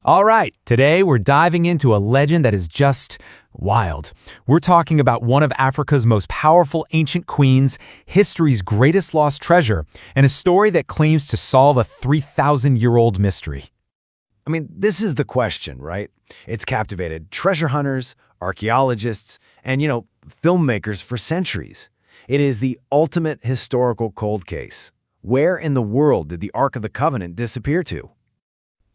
All right, today we're diving into a legend that is just wild. We're talking about one of Africa's most powerful ancient queens, history's greatest lost treasure, and a story that claims to solve a 3,000-year-old mystery. I mean, this is the question, right? It's captivated treasure hunters, archaeologists, and, filmmakers for centuries. It is the ultimate historical cold case. Where in the world did the Ark of the Covenant disappear to?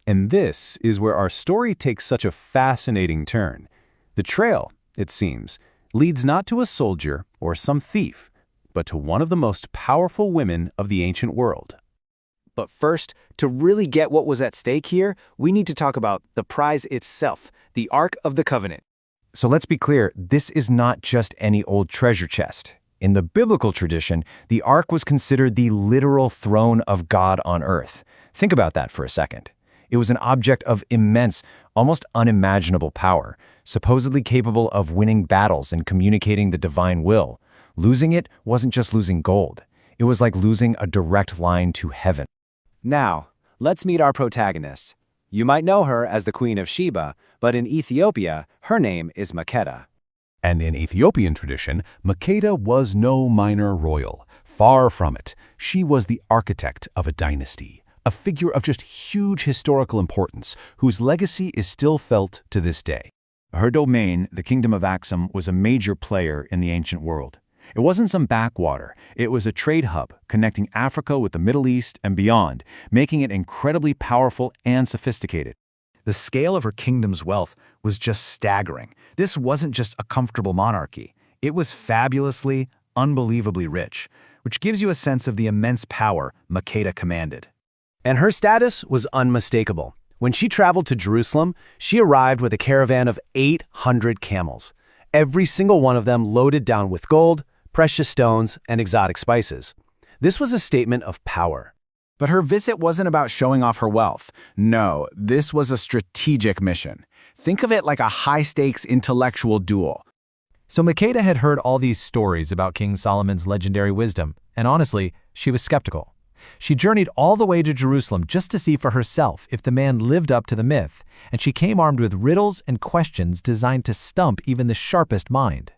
And this is where our story takes such a fascinating turn. The trail, it seems, leads not to a soldier or some thief, but to one of the most powerful women of the ancient world. But first, to really get what was at stake here, we need to talk about the prize itself, the Ark of the Covenant. So let's be clear, this is not just any old treasure chest. In the biblical tradition, the Ark was considered the literal throne of God on earth. Think about that for a second. It was an object of immense, almost unimaginable power, supposedly capable of winning battles and communicating the divine will. Losing it wasn't just losing gold. It was like losing a direct line to heaven. Now, let's meet our protagonist. You might know her as the Queen of Sheba, but in Ethiopia, her name is Makeda. And in Ethiopian tradition, Makeda was no minor royal. Far from it. She was the architect of a dynasty, a figure of just huge historical importance, whose legacy is still felt to this day. Her domain, the Kingdom of Axum, was a major player in the ancient world. It wasn't some backwater. It was a trade hub connecting Africa with the Middle East and beyond, making it incredibly powerful and sophisticated. The scale of her kingdom's wealth was just staggering. This wasn't just a comfortable monarchy. It was fabulously, unbelievably rich, which gives you a sense of the immense power Makeda commanded. And her status was unmistakable. When she traveled to Jerusalem, she arrived with a caravan of 800 camels, every single one of them loaded down with gold, precious stones, and exotic spices. This was a statement of power. But her visit wasn't about showing off her wealth. No, this was a strategic mission. Think of it like a high-stakes intellectual duel. So Makeda had heard all these stories about King Solomon's legendary wisdom, and honestly, she was skeptical. She journeyed all the way to Jerusalem just to see for herself if the man lived up to the myth, and she came armed with riddles and questions designed to stump even the sharpest mind.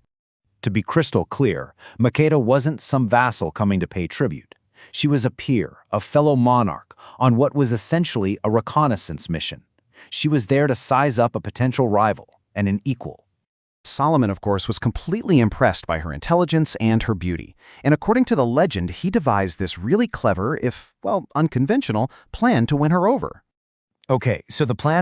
To be crystal clear, Makeda wasn't some vassal coming to pay tribute. She was a peer, a fellow monarch, on what was essentially a reconnaissance mission. She was there to size up a potential rival and an equal. Solomon, of course, was completely impressed by her intelligence and her beauty, and according to the legend, he devised this really clever, if, unconventional, plan to win her over. Okay, so the plan